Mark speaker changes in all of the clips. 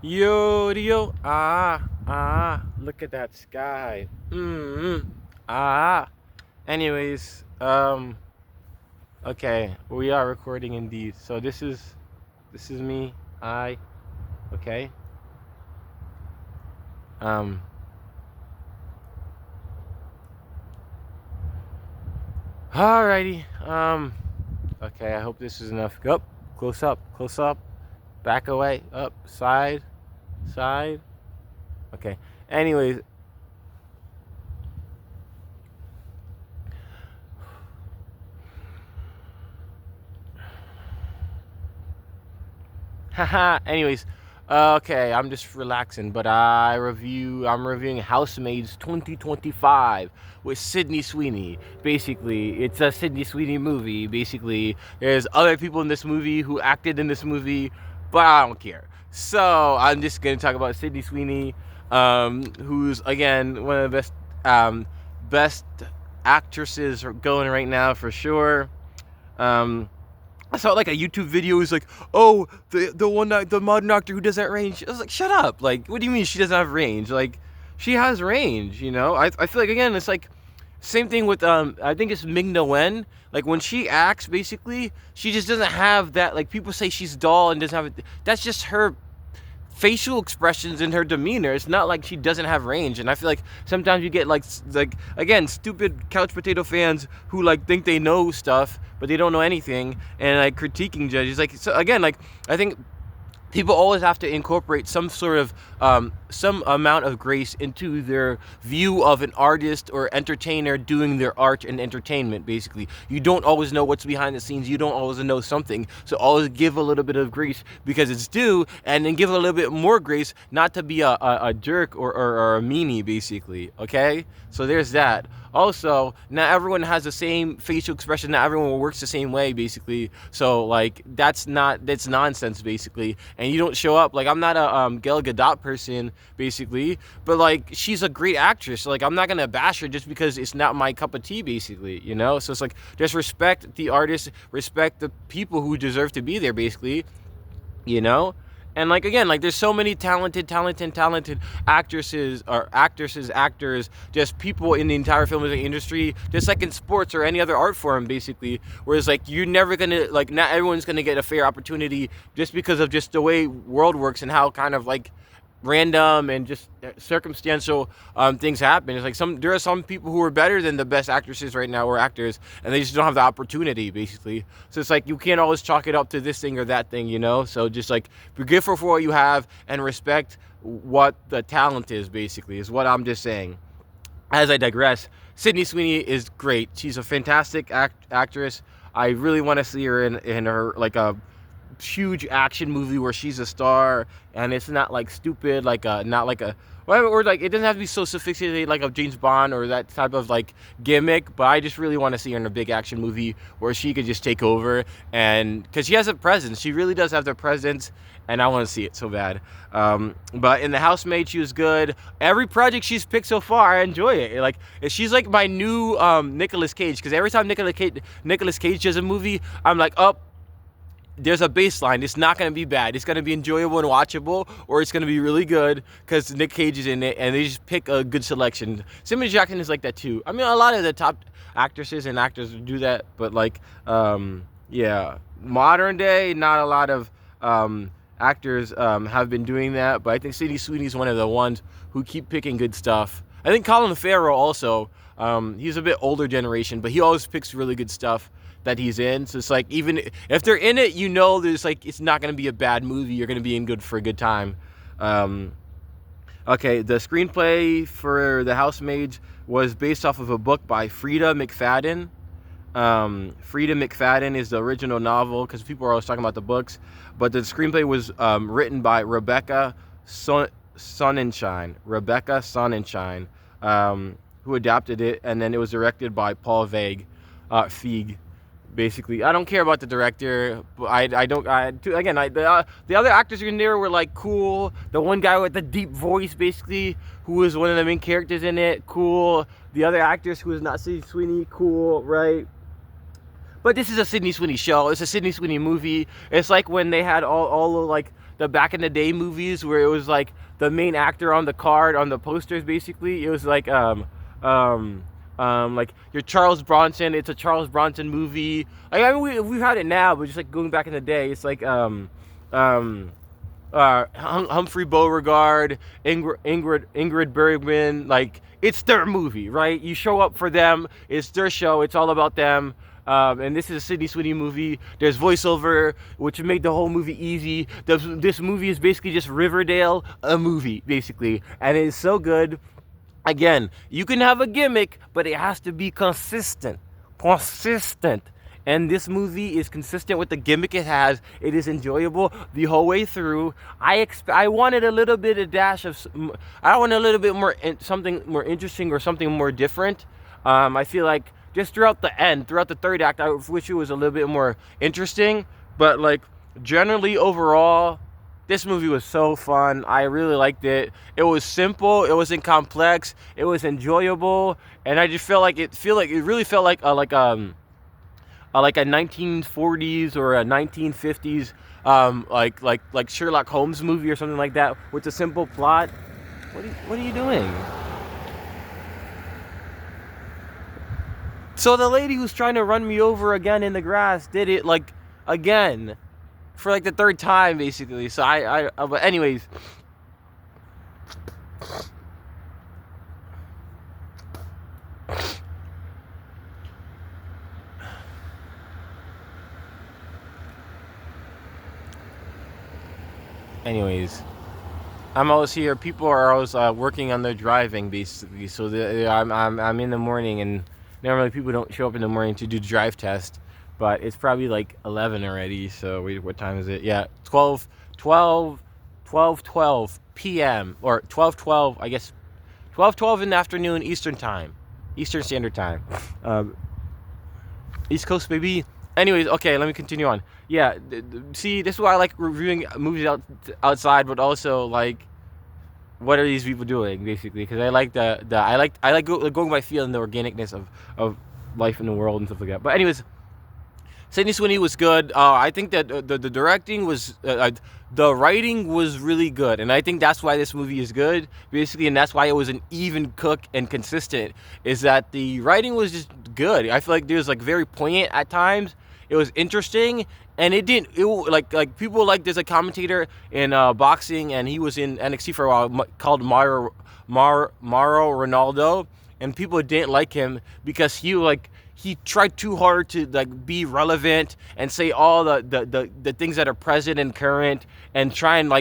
Speaker 1: Yo, look at that sky. Ah. Anyways, okay, we are recording indeed. So this is me. I, okay. Um, Alrighty. Okay. I hope this is enough. Up, close up, back away, up, side, side. Okay. Anyways, haha. Anyways, okay, I'm just relaxing, but I'm reviewing Housemaids 2025 with Sydney Sweeney. Basically, it's a Sydney Sweeney movie. Basically, there's other people in this movie who acted in this movie, but I don't care. So I'm just gonna talk about Sydney Sweeney, who's again one of the best actresses going right now for sure. Um, I saw like a YouTube video. It's like, oh, the modern actor who doesn't have range. I was like, shut up. Like, what do you mean she doesn't have range? Like, she has range. I feel like again, it's like same thing with I think it's Ming Na Wen. Like when she acts, basically, she just doesn't have that. Like people say she's dull and doesn't have it. That's just her facial expressions in her demeanor. It's not like she doesn't have range. And I feel like sometimes you get like again stupid couch potato fans who like think they know stuff but they don't know anything and like critiquing judges. Like so again, like I think people always have to incorporate some sort of some amount of grace into their view of an artist or entertainer doing their art and entertainment. Basically, you don't always know what's behind the scenes. You don't always know something, so always give a little bit of grace because it's due, and then give a little bit more grace, not to be a jerk or a meanie, basically. Okay, so there's that. Also, not everyone has the same facial expression. Not everyone works the same way, basically. So like that's nonsense, basically. And you don't show up. Like I'm not a Gal Gadot person, basically, but like she's a great actress. So, like I'm not gonna bash her just because it's not my cup of tea, basically. So it's like just respect the artist, respect the people who deserve to be there, basically. You know and like again, like there's so many talented actors, just people in the entire film industry, just like in sports or any other art form, basically. Whereas like you're never gonna, like, not everyone's gonna get a fair opportunity just because of just the way world works and how kind of like random and just circumstantial things happen. It's like there are some people who are better than the best actresses right now or actors, and they just don't have the opportunity, basically. So it's like you can't always chalk it up to this thing or that thing. So just like be grateful for what you have and respect what the talent is, basically, is what I'm just saying. As I digress, Sydney Sweeney is great. She's a fantastic actress. I really want to see her in her like a huge action movie where she's a star and it's not like stupid, like not like a, or like it doesn't have to be so sophisticated like a James Bond or that type of like gimmick. But I just really want to see her in a big action movie where she could just take over, and because she has a presence, she really does have the presence, and I want to see it so bad. But in The Housemaid, she was good. Every project she's picked so far, I enjoy it. Like she's like my new Nicolas Cage, because every time Nicolas Cage does a movie, I'm like, oh, there's a baseline. It's not going to be bad. It's going to be enjoyable and watchable, or it's going to be really good because Nick Cage is in it, and they just pick a good selection. Samuel Jackson is like that too. I mean, a lot of the top actresses and actors do that, but like, yeah, modern day, not a lot of actors have been doing that. But I think Sydney Sweeney is one of the ones who keep picking good stuff. I think Colin Farrell also. He's a bit older generation, but he always picks really good stuff that he's in. So it's like, even if they're in it, there's like, it's not going to be a bad movie. You're going to be in good for a good time. Okay, the screenplay for The Housemaids was based off of a book by Frida McFadden. Frida McFadden is the original novel, because people are always talking about the books, but the screenplay was written by Rebecca Sonnenschein. Who adapted it, and then it was directed by Paul Feig. Basically, I don't care about the director. The other actors in there were like cool. The one guy with the deep voice, basically, who was one of the main characters in it, cool. The other actress who was not Sydney Sweeney, cool, right? But this is a Sydney Sweeney show. It's a Sydney Sweeney movie. It's like when they had all the like the back in the day movies where it was like the main actor on the card on the posters. Basically, it was um, like your Charles Bronson. It's a Charles Bronson movie. Like, I mean, we've had it now, but just like going back in the day, it's like um, Humphrey Beauregard, Ingrid Bergman. Like, it's their movie, right? You show up for them. It's their show. It's all about them. And this is a Sydney Sweeney movie. There's voiceover, which made the whole movie easy. This movie is basically just Riverdale, a movie, basically. And it is so good. Again, you can have a gimmick, but it has to be consistent. Consistent. And this movie is consistent with the gimmick it has. It is enjoyable the whole way through. I wanted a little bit of dash of, I want a little bit more, something more interesting or something more different. I feel like just throughout the third act, I wish it was a little bit more interesting. But like generally overall, this movie was so fun. I really liked it. It was simple. It wasn't complex. It was enjoyable, and I just felt like it really felt like like a 1940s or a 1950s like Sherlock Holmes movie or something like that with a simple plot. What are you doing? So the lady who's trying to run me over again in the grass did it like again for like the third time basically. So but anyways, I'm always here. People are always working on their driving, basically. So I'm in the morning, and normally people don't show up in the morning to do drive test, but it's probably like 11 already. So wait, what time is it? Yeah, 12 p.m. or 12:12, I guess, 12:12 in the afternoon, Eastern Standard Time, East Coast, baby. Anyways, okay, let me continue on. Yeah, see, this is why I like reviewing movies outside, but also like, what are these people doing, basically? Because I like I like going by feeling the organicness of life in the world and stuff like that. But anyways, Sydney Sweeney was good. I think that the directing was, the writing was really good, and I think that's why this movie is good, basically, and that's why it was an even cook and consistent. Is that the writing was just good. I feel like it was like very poignant at times. It was interesting, and it didn't. It like people like there's a commentator in boxing, and he was in NXT for a while called Mauro Ronaldo, and people didn't like him because he tried too hard to like be relevant and say all the things that are present and current, and try and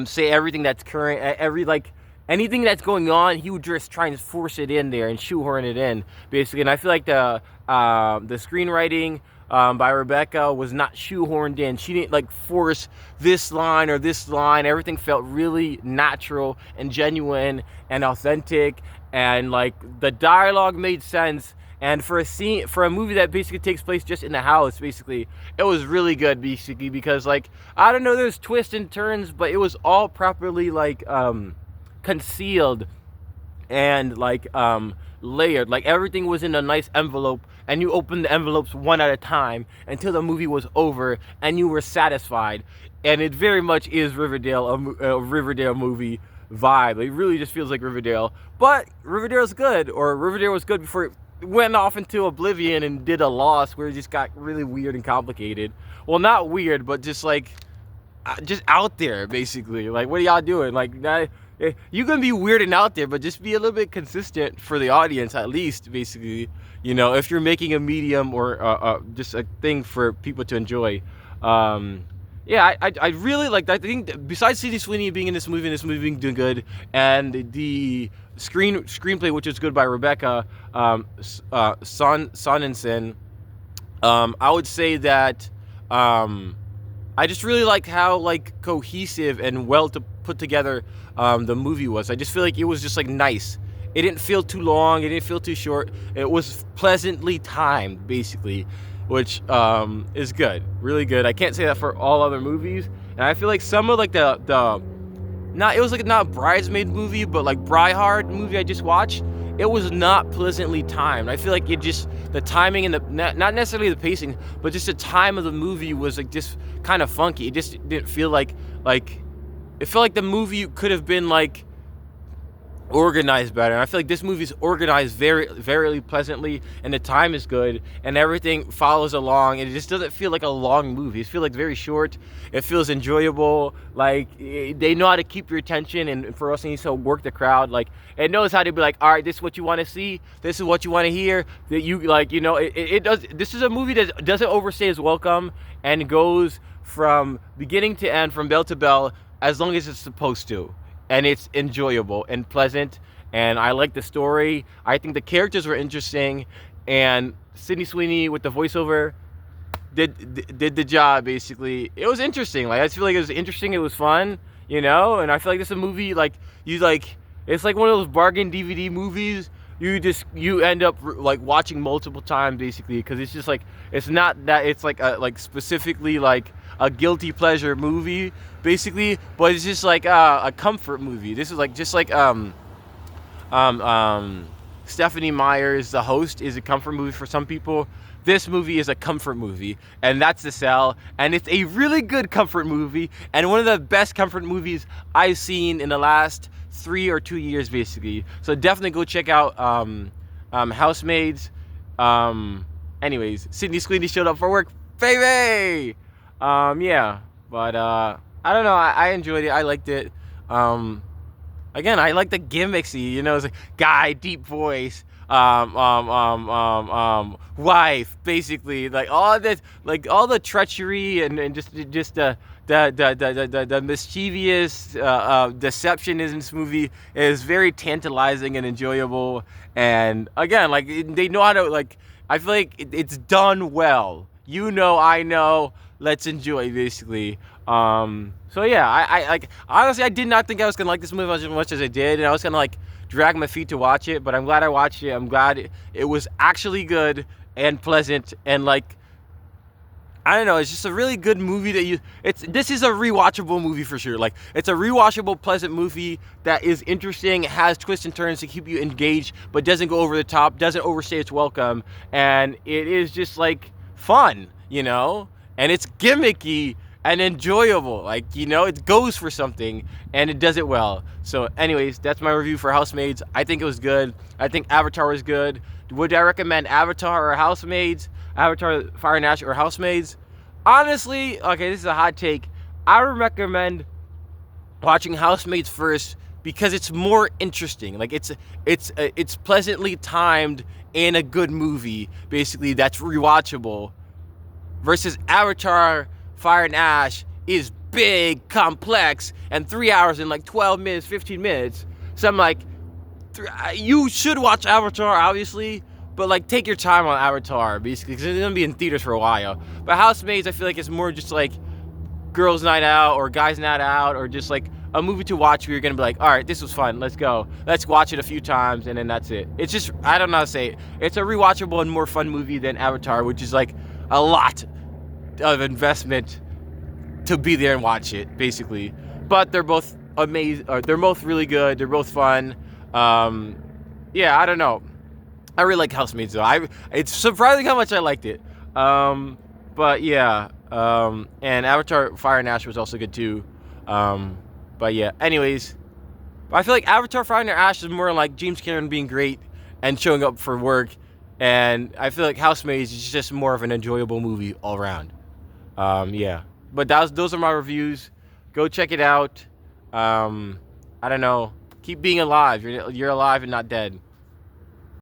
Speaker 1: say everything that's current, anything that's going on, he would just try and force it in there and shoehorn it in, basically. And I feel like the screenwriting by Rebecca was not shoehorned in. She didn't like force this line or this line. Everything felt really natural and genuine and authentic, and like the dialogue made sense. And for a movie that basically takes place just in the house, basically, it was really good, basically, because like, I don't know, there's twists and turns, but it was all properly like concealed and like layered. Like everything was in a nice envelope, and you opened the envelopes one at a time until the movie was over and you were satisfied. And it very much is Riverdale, a Riverdale movie vibe. It really just feels like Riverdale. But Riverdale's good, or Riverdale was good before it went off into oblivion and did a Lost where it just got really weird and complicated. Well, not weird, but just like just out there, basically. Like, what are y'all doing? Like, you can be weird and out there, but just be a little bit consistent for the audience, at least, basically. You know, if you're making a medium or just a thing for people to enjoy. Yeah, I really like that. I think besides Sydney Sweeney being in this movie being doing good, and the screenplay, which is good by Rebecca Sonnensen, I would say that I just really like how like cohesive and well to put together the movie was. I just feel like it was just like nice. It didn't feel too long. It didn't feel too short. It was pleasantly timed, basically, which is good, really good. I can't say that for all other movies, and I feel like some of like it was like not Bridesmaid movie, but like Bri Hard movie I just watched, it was not pleasantly timed. I feel like the timing and the not necessarily the pacing, but just the time of the movie was like just kind of funky. It just didn't feel like it felt like the movie could have been like organized better. And I feel like this movie's organized very pleasantly, and the time is good, and everything follows along, and it just doesn't feel like a long movie. It feels like very short. It feels enjoyable. Like they know how to keep your attention, and for us, it needs to work the crowd. Like it knows how to be like, all right, this is what you want to see. This is what you want to hear. That you like, it does. This is a movie that doesn't overstay its welcome and goes from beginning to end, from bell to bell, as long as it's supposed to. And it's enjoyable and pleasant, and I like the story. I think the characters were interesting, and Sydney Sweeney with the voiceover did the job. Basically, it was interesting. Like I just feel like it was interesting. It was fun, and I feel like this is a movie like it's like one of those bargain DVD movies. You end up like watching multiple times basically, because it's just like it's not that it's like specifically like a guilty pleasure movie basically, but it's just like a comfort movie. This is like just like Stephanie Meyer's The Host is a comfort movie for some people. This movie is a comfort movie, and that's the sell. And it's a really good comfort movie, and one of the best comfort movies I've seen in the last 3 or 2 years, basically. So definitely go check out Housemaids. Anyways, Sydney Sweeney showed up for work, baby. Yeah, but I don't know. I enjoyed it. I liked it. Again, I like the gimmicksy. It's like guy, deep voice, wife, basically, like all this, like all the treachery and just the mischievous deception in this movie is very tantalizing and enjoyable. And again, like they know how to like. I feel like it's done well. I know. Let's enjoy, basically. So yeah, I like honestly, I did not think I was gonna like this movie as much as I did, and I was gonna like drag my feet to watch it. But I'm glad I watched it. I'm glad it was actually good and pleasant, and like I don't know, it's just a really good movie this is a rewatchable movie for sure. Like it's a rewatchable, pleasant movie that is interesting, has twists and turns to keep you engaged, but doesn't go over the top, doesn't overstay its welcome, and it is just like fun, and it's gimmicky and enjoyable. Like, it goes for something and it does it well. So anyways, that's my review for Housemaids. I think it was good. I think Avatar was good. Would I recommend Avatar or Housemaids? Avatar, Fire and Ash, or Housemaids? Honestly, okay, this is a hot take. I would recommend watching Housemaids first because it's more interesting. Like it's pleasantly timed and a good movie, basically, that's rewatchable. Versus Avatar, Fire and Ash is big, complex, and 3 hours in like 12 minutes, 15 minutes. So I'm like, you should watch Avatar, obviously, but like take your time on Avatar, basically, because it's gonna be in theaters for a while. But Housemaids, I feel like it's more just like girls' night out or guys' night out, or just like a movie to watch where you're gonna be like, all right, this was fun, let's go, let's watch it a few times, and then that's it. It's just, I don't know how to say it. It's a rewatchable and more fun movie than Avatar, which is like a lot of investment to be there and watch it, basically. But they're both amazing. They're both really good. They're both fun. Yeah, I don't know. I really like Housemaids though. It's surprising how much I liked it. But yeah. And Avatar: Fire and Ash was also good too. But yeah. Anyways, I feel like Avatar: Fire and Ash is more like James Cameron being great and showing up for work, and I feel like Housemaids is just more of an enjoyable movie all around. Yeah. But those are my reviews. Go check it out. I don't know. Keep being alive. You're alive and not dead.